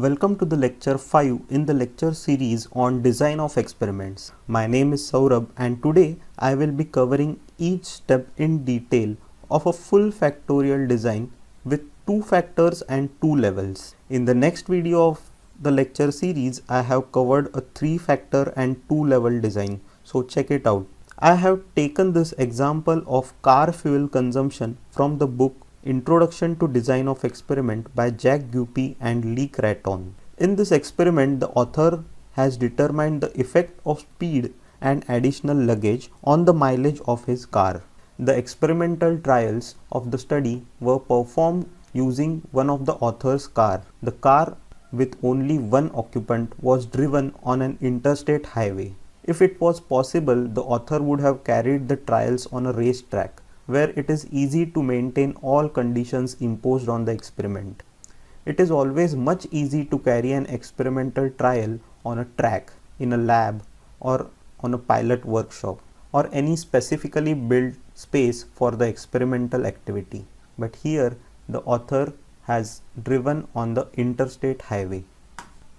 Welcome to the lecture 5 in the lecture series on design of experiments. My name is Saurabh and today I will be covering each step in detail of a full factorial design with 2 factors and 2 levels. In the next video of the lecture series, I have covered a 3 factor and 2 level design. So check it out. I have taken this example of car fuel consumption from the book Introduction to Design of Experiment by Jack Guppy and Lee Craton. In this experiment, the author has determined the effect of speed and additional luggage on the mileage of his car. The experimental trials of the study were performed using one of the author's car. The car with only one occupant was driven on an interstate highway. If it was possible, the author would have carried the trials on a racetrack, where it is easy to maintain all conditions imposed on the experiment. It is always much easier to carry an experimental trial on a track, in a lab, or on a pilot workshop, or any specifically built space for the experimental activity. But here, the author has driven on the interstate highway.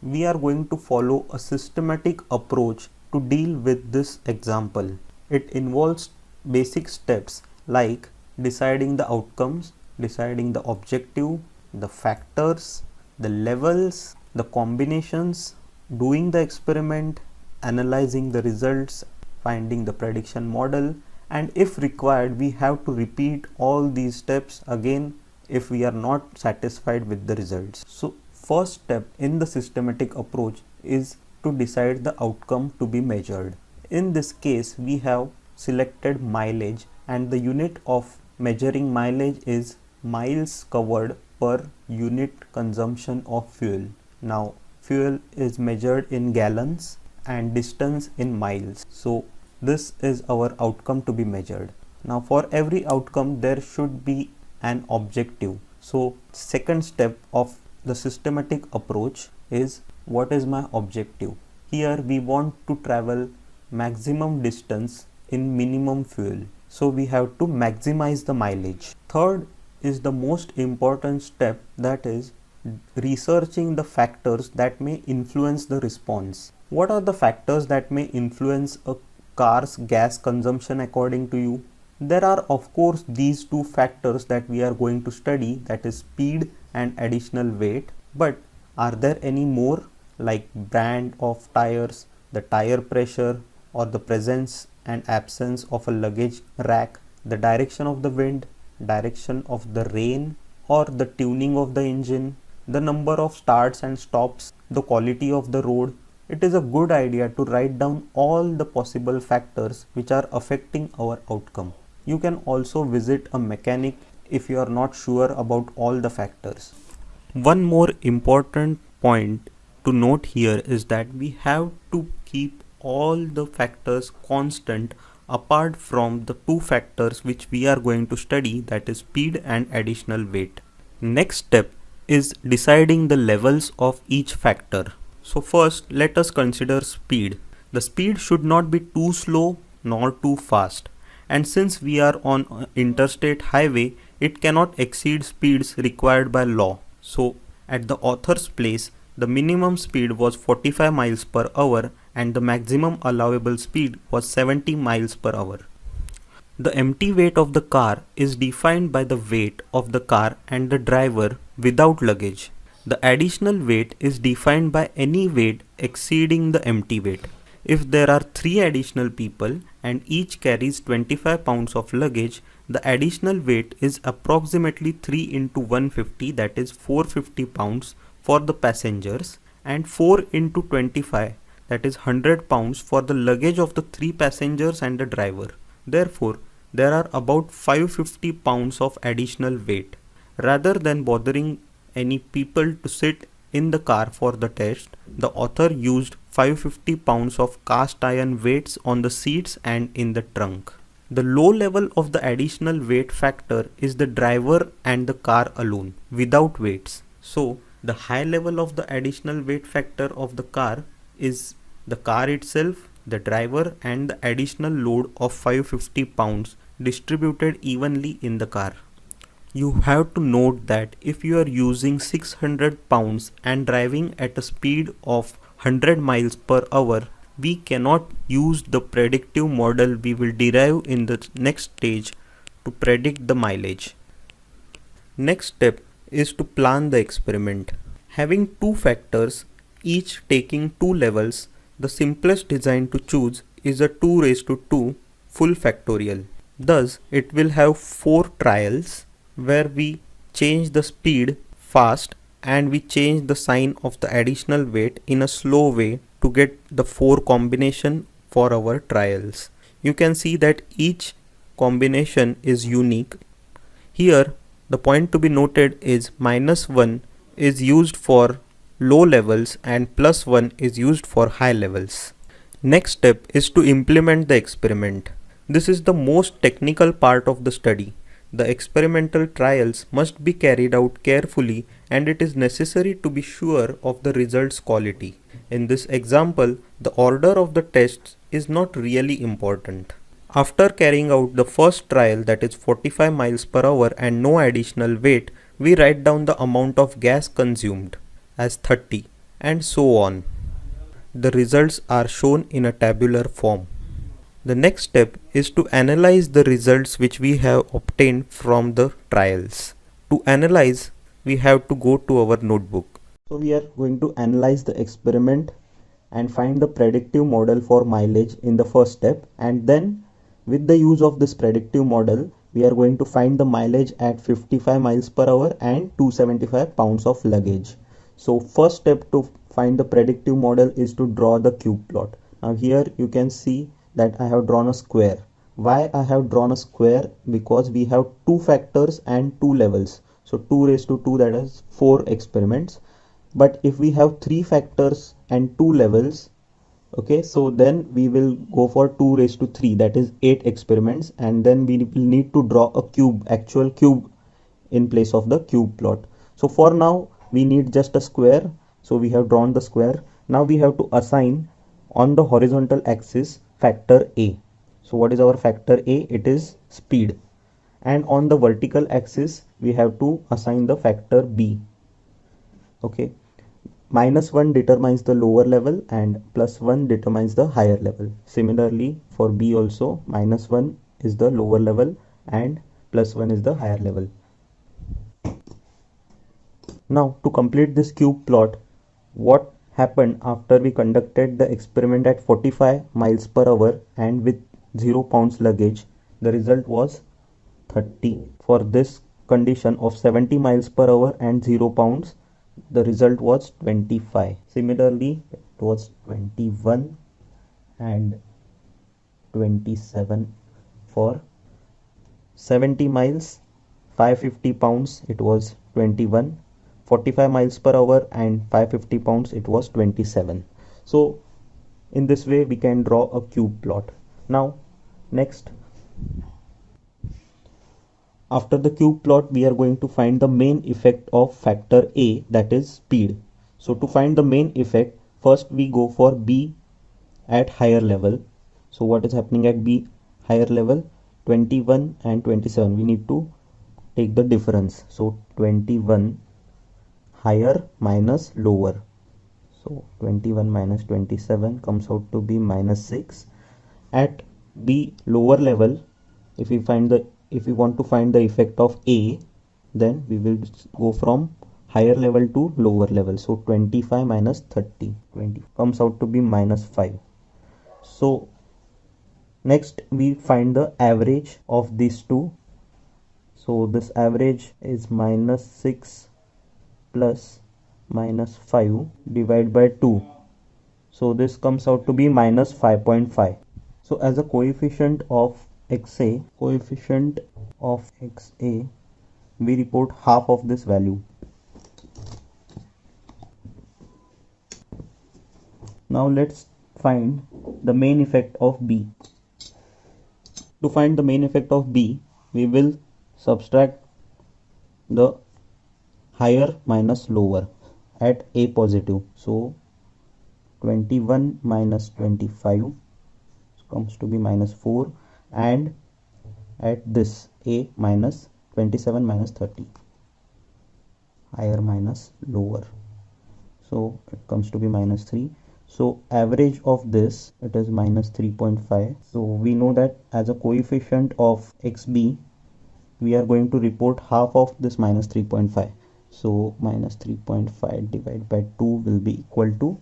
We are going to follow a systematic approach to deal with this example. It involves basic steps like deciding the outcomes, deciding the objective, the factors, the levels, the combinations, doing the experiment, analyzing the results, finding the prediction model, and if required, we have to repeat all these steps again if we are not satisfied with the results. So, first step in the systematic approach is to decide the outcome to be measured. In this case, we have selected mileage, and the unit of measuring mileage is miles covered per unit consumption of fuel. Now, fuel is measured in gallons and distance in miles. So, this is our outcome to be measured. Now, for every outcome, there should be an objective. So, second step of the systematic approach is, what is my objective? Here we want to travel maximum distance in minimum fuel. So we have to maximize the mileage. Third is the most important step, that is researching the factors that may influence the response. What are the factors that may influence a car's gas consumption according to you? There are of course these 2 factors that we are going to study, that is speed and additional weight. But are there any more, like brand of tires, the tire pressure, or the presence and absence of a luggage rack, the direction of the wind, direction of the rain, or the tuning of the engine, the number of starts and stops, the quality of the road? It is a good idea to write down all the possible factors which are affecting our outcome. You can also visit a mechanic if you are not sure about all the factors. One more important point to note here is that we have to keep all the factors constant apart from the 2 factors which we are going to study, that is speed and additional weight. Next step is deciding the levels of each factor. So first, let us consider speed. The speed should not be too slow nor too fast, and since we are on an interstate highway, it cannot exceed speeds required by law. So at the author's place, the minimum speed was 45 miles per hour and the maximum allowable speed was 70 miles per hour. The empty weight of the car is defined by the weight of the car and the driver without luggage. The additional weight is defined by any weight exceeding the empty weight. If there are 3 additional people and each carries 25 pounds of luggage, the additional weight is approximately 3 into 150, that is 450 pounds for the passengers, and 4 into 25, that is 100 pounds for the luggage of the 3 passengers and the driver. Therefore, there are about 550 pounds of additional weight. Rather than bothering any people to sit in the car for the test, the author used 550 pounds of cast iron weights on the seats and in the trunk. The low level of the additional weight factor is the driver and the car alone, without weights. So, the high level of the additional weight factor of the car is the car itself, the driver, and the additional load of 550 pounds distributed evenly in the car. You have to note that if you are using 600 pounds and driving at a speed of 100 miles per hour, we cannot use the predictive model we will derive in the next stage to predict the mileage. Next step is to plan the experiment. Having two factors, each taking two levels, the simplest design to choose is a 2 raised to 2 full factorial. Thus, it will have 4 trials where we change the speed fast and we change the sign of the additional weight in a slow way to get the 4 combination for our trials. You can see that each combination is unique. Here, the point to be noted is -1 is used for low levels and +1 is used for high levels. Next step is to implement the experiment. This is the most technical part of the study. The experimental trials must be carried out carefully and it is necessary to be sure of the results quality. In this example, the order of the tests is not really important. After carrying out the first trial, that is 45 miles per hour and no additional weight, we write down the amount of gas consumed as 30 and so on. The results are shown in a tabular form. The next step is to analyze the results which we have obtained from the trials. To analyze, we have to go to our notebook. So we are going to analyze the experiment and find the predictive model for mileage in the first step, and then with the use of this predictive model we are going to find the mileage at 55 miles per hour and 275 pounds of luggage. So first step to find the predictive model is to draw the cube plot. Now here you can see that I have drawn a square. Why I have drawn a square? Because we have two factors and two levels. So 2 raised to 2, that is 4 experiments. But if we have 3 factors and 2 levels, okay, so then we will go for 2 raised to 3, that is 8 experiments, and then we will need to draw a cube, actual cube, in place of the cube plot. So for now we need just a square, so we have drawn the square. Now we have to assign on the horizontal axis factor A. So what is our factor A? It is speed. And on the vertical axis we have to assign the factor B. Okay, -1 determines the lower level and +1 determines the higher level. Similarly for B also, -1 is the lower level and +1 is the higher level. Now to complete this cube plot, what happened after we conducted the experiment at 45 miles per hour and with 0 pounds luggage, the result was 30. For this condition of 70 miles per hour and 0 pounds, the result was 25. Similarly, it was 21 and 27. For 70 miles, 550 pounds, it was 21. 45 miles per hour and 550 pounds, it was 27. So in this way we can draw a cube plot. Now next, after the cube plot we are going to find the main effect of factor A, that is speed. So to find the main effect, first we go for B at higher level. So what is happening at B higher level? 21 and 27, we need to take the difference. So 21 higher minus lower, so 21 minus 27 comes out to be -6. At B lower level, if we want to find the effect of A, then we will go from higher level to lower level. So 25 minus 30, 20 comes out to be -5. So next we find the average of these two. So this average is -6 plus -5 divided by 2. So this comes out to be -5.5. So as a coefficient of XA, we report half of this value. Now let's find the main effect of B. To find the main effect of B, we will subtract the higher minus lower at A positive. So 21 minus 25 comes to be -4, and at this A minus 27 minus 30, higher minus lower, so it comes to be minus 3. So average of this, it is minus 3.5. So we know that as a coefficient of xb, we are going to report half of this minus 3.5. So minus 3.5 divided by 2 will be equal to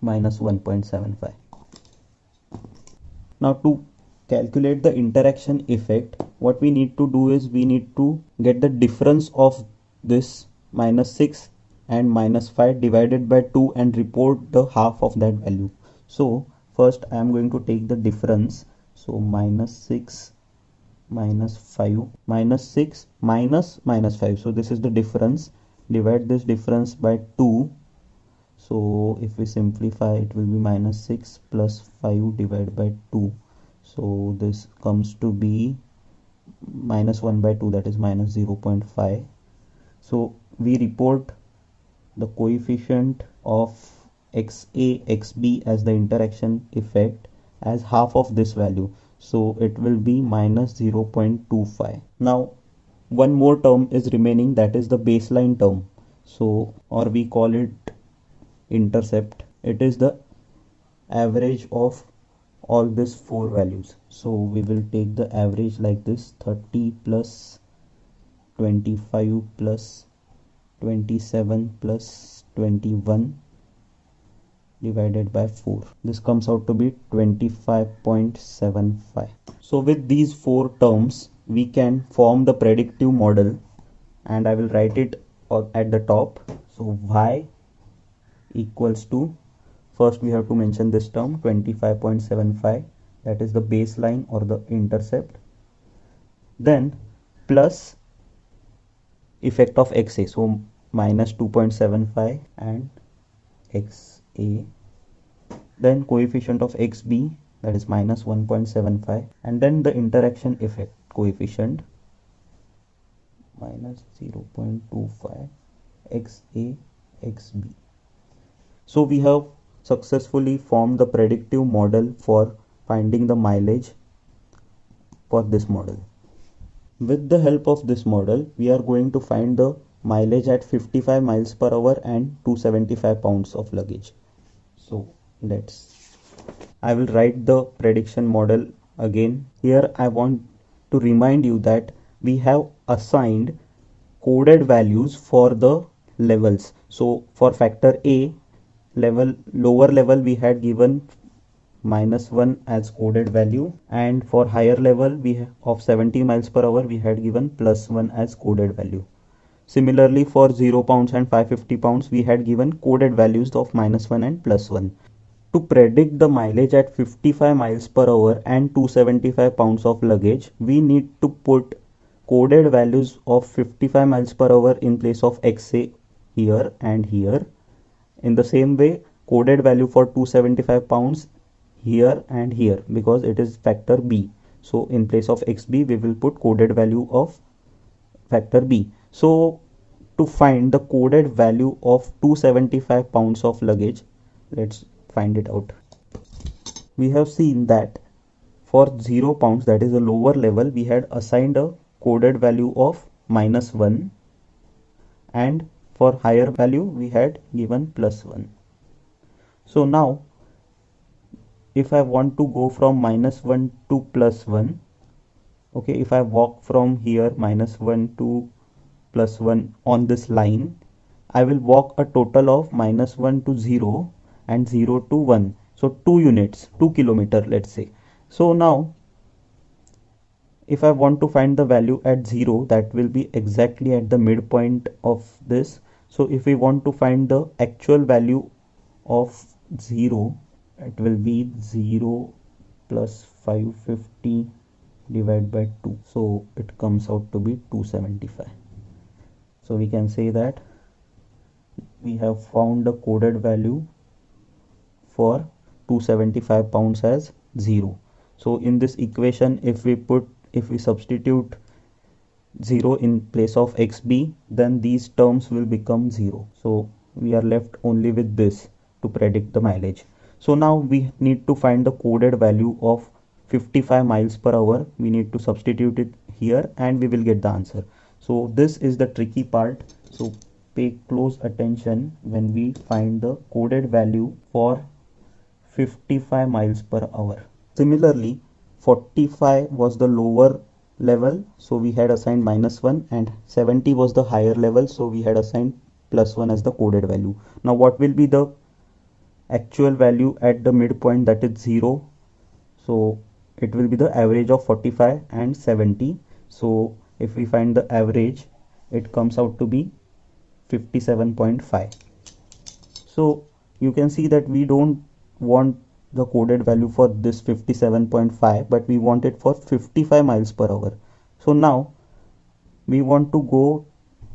minus 1.75. Now to calculate the interaction effect, what we need to do is we need to get the difference of this minus 6 and minus 5 divided by 2 and report the half of that value. So first I am going to take the difference. So minus 6 minus 5, minus 6 minus minus 5, so this is the difference. Divide this difference by 2. So if we simplify, it will be minus 6 plus 5 divided by 2. So this comes to be minus 1 by 2, that is minus 0.5. So we report the coefficient of XA, XB as the interaction effect as half of this value. So it will be minus 0.25. Now one more term is remaining, that is the baseline term. So, or we call it intercept. It is the average of all these four values. So we will take the average like this: 30 plus 25 plus 27 plus 21 divided by 4. This comes out to be 25.75. So with these four terms we can form the predictive model, and I will write it at the top. So y equals to, first we have to mention this term 25.75, that is the baseline or the intercept, then plus effect of XA, so minus 2.75 and XA, then coefficient of XB, that is minus 1.75, and then the interaction effect coefficient minus 0.25 XA XB. So we have successfully formed the predictive model for finding the mileage for this model. With the help of this model, we are going to find the mileage at 55 miles per hour and 275 pounds of luggage. So I will write the prediction model again. Here I want to remind you that we have assigned coded values for the levels. So for factor A level, lower level, we had given minus 1 as coded value, and for higher level we of 70 miles per hour we had given plus 1 as coded value. Similarly for 0 pounds and 550 pounds we had given coded values of minus 1 and plus 1. To predict the mileage at 55 miles per hour and 275 pounds of luggage, we need to put coded values of 55 miles per hour in place of XA here and here. In the same way, coded value for 275 pounds here and here, because it is factor B. So in place of XB we will put coded value of factor B. So to find the coded value of 275 pounds of luggage, let's find it out. We have seen that for 0 pounds, that is a lower level, we had assigned a coded value of minus 1, and for higher value we had given plus 1. So now if I want to go from minus 1 to plus 1, okay, if I walk from here minus 1 to plus 1 on this line, I will walk a total of minus 1 to 0 and 0 to 1. So 2 units, 2 kilometer, let's say. So now if I want to find the value at 0, that will be exactly at the midpoint of this. So if we want to find the actual value of 0, it will be 0 plus 550 divided by 2. So it comes out to be 275. So we can say that we have found the coded value for 275 pounds as 0. So in this equation, if we substitute 0 in place of XB, then these terms will become 0. So we are left only with this to predict the mileage. So now we need to find the coded value of 55 miles per hour. We need to substitute it here and we will get the answer. So this is the tricky part. So pay close attention when we find the coded value for 55 miles per hour. Similarly, 45 was the lower level, so we had assigned -1, and 70 was the higher level, so we had assigned +1 as the coded value. Now what will be the actual value at the midpoint, that is 0? So it will be the average of 45 and 70. So if we find the average, it comes out to be 57.5. So you can see that we don't want the coded value for this 57.5, but we want it for 55 miles per hour. So now we want to go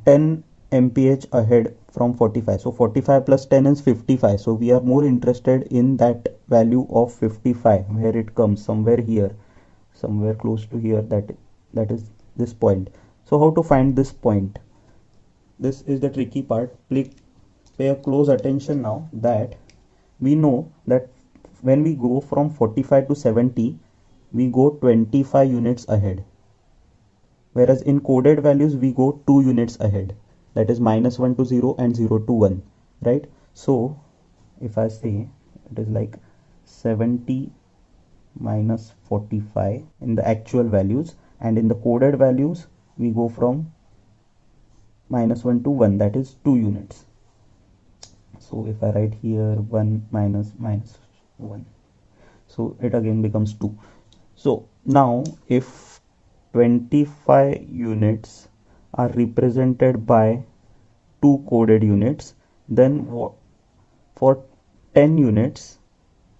10 mph ahead from 45. So 45 plus 10 is 55. So we are more interested in that value of 55, where it comes somewhere here, somewhere close to here, that is this point. So how to find this point? This is the tricky part. Pay a close attention now, that we know that when we go from 45 to 70, we go 25 units ahead, whereas in coded values we go 2 units ahead, that is -1 to 0 and 0 to 1, right? So if I say it is like 70 minus 45 in the actual values, and in the coded values we go from -1 to 1, that is 2 units. So if I write here 1 minus 1, so it again becomes 2. So now if 25 units are represented by 2 coded units, then for 10 units,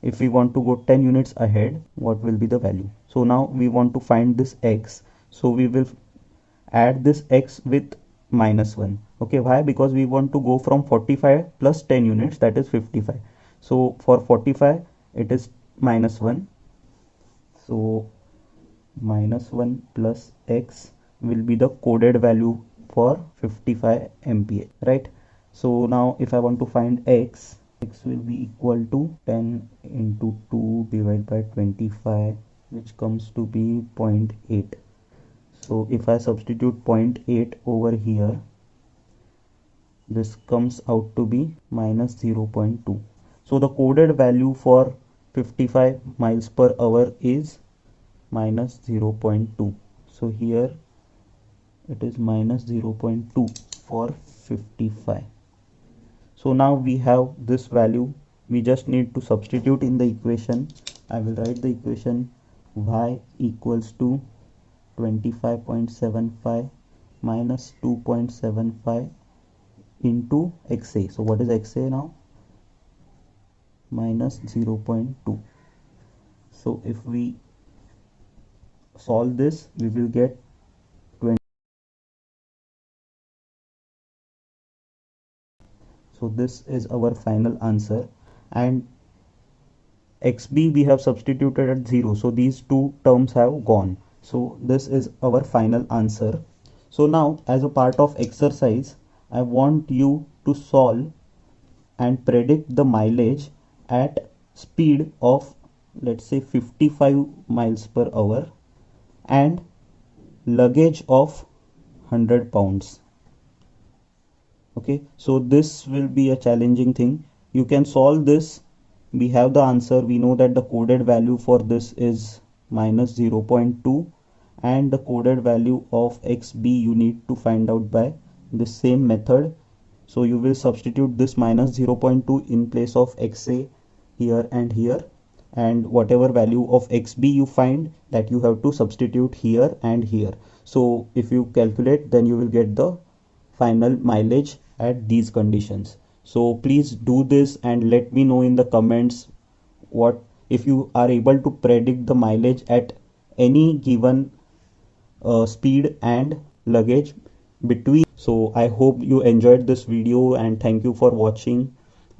if we want to go 10 units ahead, what will be the value? So now we want to find this x, so we will add this x with -1. Okay, why? Because we want to go from 45 plus 10 units, that is 55. So for 45 it is -1, so -1 plus x will be the coded value for 55 mph, right? So now if I want to find x will be equal to 10 into 2 divided by 25, which comes to be 0.8. So if I substitute 0.8 over here, this comes out to be -0.2. So the coded value for 55 miles per hour is -0.2. So here it is -0.2 for 55. So now we have this value. We just need to substitute in the equation. I will write the equation: y equals to 25.75 minus 2.75 into xa. So what is xa now? -0.2. So if we solve this, we will get 20. So this is our final answer, and xb we have substituted at 0, so these two terms have gone. So this is our final answer. So now, as a part of exercise, I want you to solve and predict the mileage at speed of, let's say, 55 miles per hour and luggage of 100 pounds. Okay, so this will be a challenging thing. You can solve this. We have the answer. We know that the coded value for this is -0.2, and the coded value of xb you need to find out by the same method. So you will substitute this -0.2 in place of xa here and here, and whatever value of xb you find, that you have to substitute here and here. So if you calculate, then you will get the final mileage at these conditions. So please do this and let me know in the comments what if you are able to predict the mileage at any given speed and luggage between. So I hope you enjoyed this video, and thank you for watching.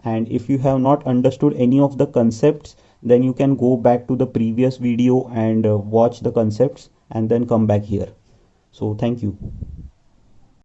And if you have not understood any of the concepts, then you can go back to the previous video and watch the concepts and then come back here. So thank you.